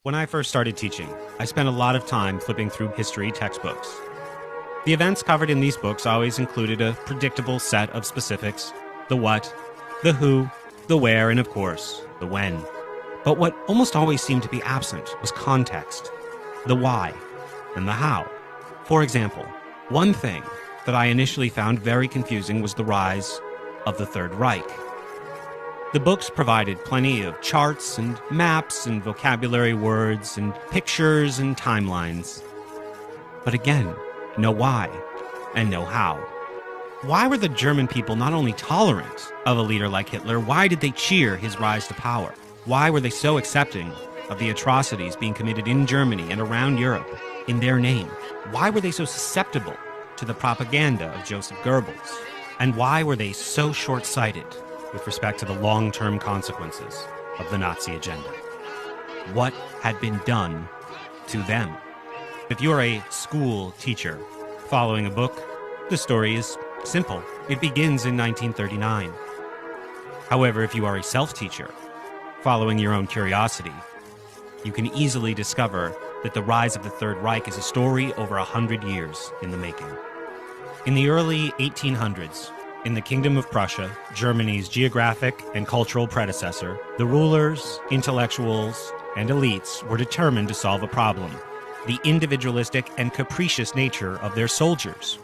When I first started teaching, I spent a lot of time flipping through history textbooks. The events covered in these books always included a predictable set of specifics: the what, the who, the where, and of course, the when. But what almost always seemed to be absent was context, the why, and the how. For example, one thing that I initially found very confusing was the rise of the Third Reich. The books provided plenty of charts and maps and vocabulary words and pictures and timelines. But again, no why and no how. Why were the German people not only tolerant of a leader like Hitler, why did they cheer his rise to power? Why were they so accepting of the atrocities being committed in Germany and around Europe in their name? Why were they so susceptible to the propaganda of Joseph Goebbels? And why were they so short-sighted with respect to the long-term consequences of the Nazi agenda? What had been done to them? If you are a school teacher following a book, the story is simple. It begins in 1939. However, if you are a self-teacher following your own curiosity, you can easily discover that the rise of the Third Reich is a story over 100 years in the making. In the early 1800s, in the Kingdom of Prussia, Germany's geographic and cultural predecessor, the rulers, intellectuals, and elites were determined to solve a problem: the individualistic and capricious nature of their soldiers,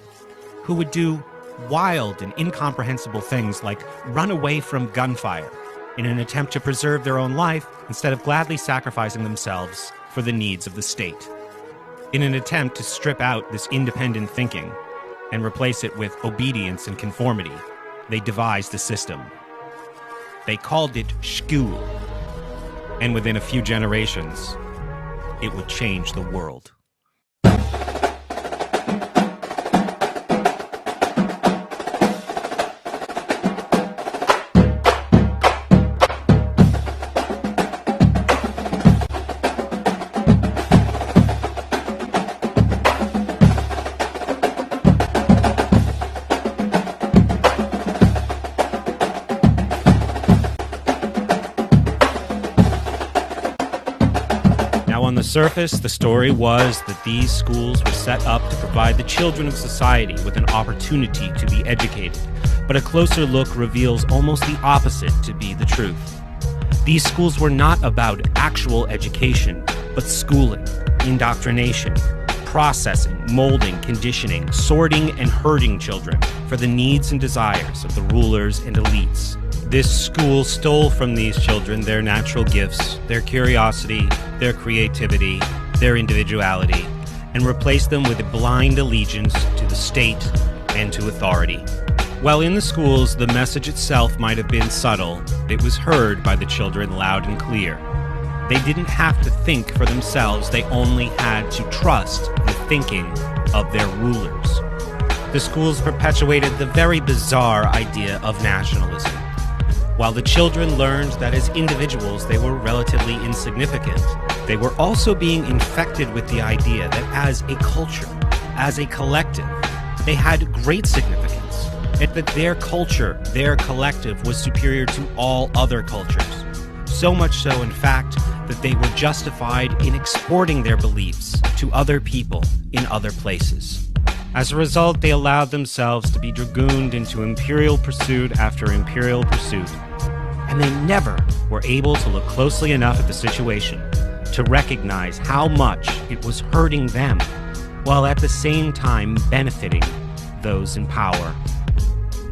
who would do wild and incomprehensible things like run away from gunfire in an attempt to preserve their own life instead of gladly sacrificing themselves for the needs of the state. In an attempt to strip out this independent thinking and replace it with obedience and conformity, they devised a system. They called it Schule, and within a few generations, it would change the world. On the surface, the story was that these schools were set up to provide the children of society with an opportunity to be educated, but a closer look reveals almost the opposite to be the truth. These schools were not about actual education, but schooling, indoctrination, processing, molding, conditioning, sorting, and herding children for the needs and desires of the rulers and elites. This school stole from these children their natural gifts, their curiosity, their creativity, their individuality, and replaced them with a blind allegiance to the state and to authority. While in the schools, the message itself might have been subtle, it was heard by the children loud and clear. They didn't have to think for themselves, they only had to trust the thinking of their rulers. The schools perpetuated the very bizarre idea of nationalism. While the children learned that as individuals they were relatively insignificant, they were also being infected with the idea that as a culture, as a collective, they had great significance, and that their culture, their collective, was superior to all other cultures. So much so, in fact, that they were justified in exporting their beliefs to other people in other places. As a result, they allowed themselves to be dragooned into imperial pursuit after imperial pursuit, and they never were able to look closely enough at the situation to recognize how much it was hurting them, while at the same time benefiting those in power.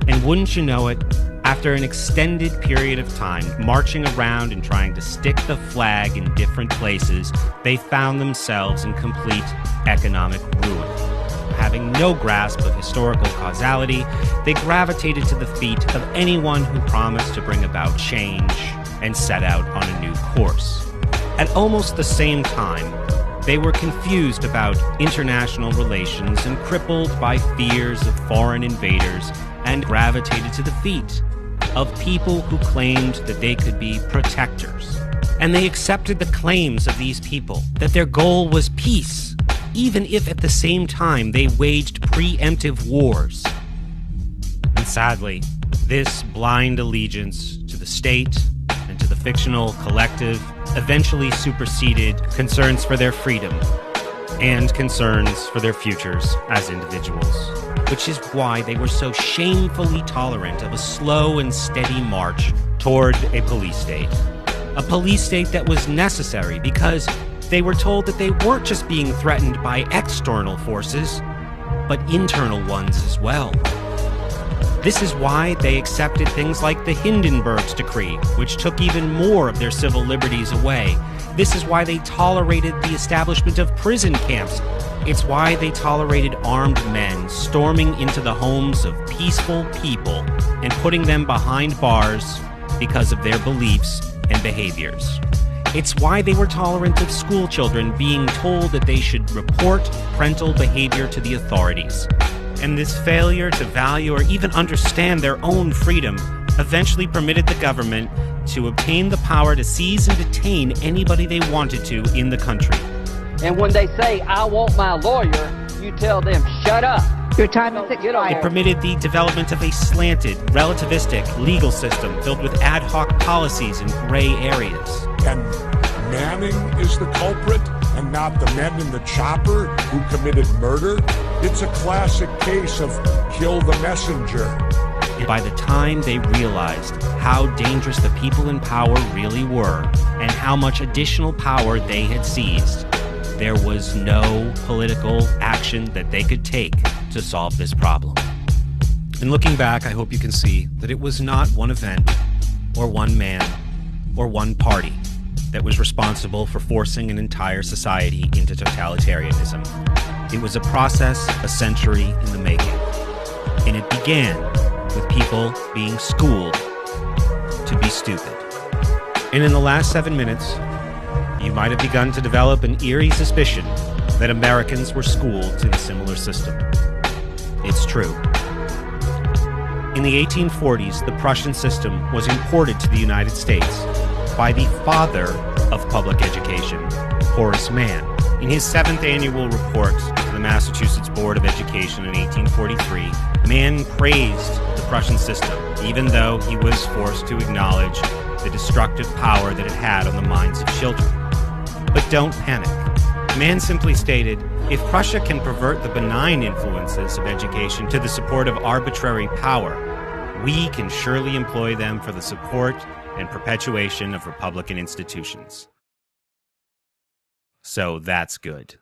And wouldn't you know it, after an extended period of time marching around and trying to stick the flag in different places, they found themselves in complete economic ruin. Having no grasp of historical causality, they gravitated to the feet of anyone who promised to bring about change and set out on a new course. At almost the same time, they were confused about international relations and crippled by fears of foreign invaders, and gravitated to the feet of people who claimed that they could be protectors. And they accepted the claims of these people that their goal was peace, even if at the same time they waged preemptive wars. And sadly, this blind allegiance to the state and to the fictional collective eventually superseded concerns for their freedom and concerns for their futures as individuals, which is why they were so shamefully tolerant of a slow and steady march toward a police state. A police state that was necessary because they were told that they weren't just being threatened by external forces, but internal ones as well. This is why they accepted things like the Hindenburg's Decree, which took even more of their civil liberties away. This is why they tolerated the establishment of prison camps. It's why they tolerated armed men storming into the homes of peaceful people and putting them behind bars because of their beliefs and behaviors. It's why they were tolerant of school children being told that they should report parental behavior to the authorities. And this failure to value or even understand their own freedom eventually permitted the government to obtain the power to seize and detain anybody they wanted to in the country. And when they say, "I want my lawyer," you tell them, "Shut up." Your time is expired. It permitted the development of a slanted, relativistic legal system filled with ad hoc policies in gray areas. And Manning is the culprit and not the men in the chopper who committed murder. It's a classic case of kill the messenger. And by the time they realized how dangerous the people in power really were and how much additional power they had seized, there was no political action that they could take to solve this problem. And looking back, I hope you can see that it was not one event or one man or one party that was responsible for forcing an entire society into totalitarianism. It was a process a century in the making. And it began with people being schooled to be stupid. And in the last 7 minutes, you might have begun to develop an eerie suspicion that Americans were schooled to a similar system. It's true. In the 1840s, the Prussian system was imported to the United States by the father of public education, Horace Mann. In his 7th annual report to the Massachusetts Board of Education in 1843, Mann praised the Prussian system, even though he was forced to acknowledge the destructive power that it had on the minds of children. But don't panic. Mann simply stated, if Prussia can pervert the benign influences of education to the support of arbitrary power, we can surely employ them for the support and perpetuation of Republican institutions. So that's good.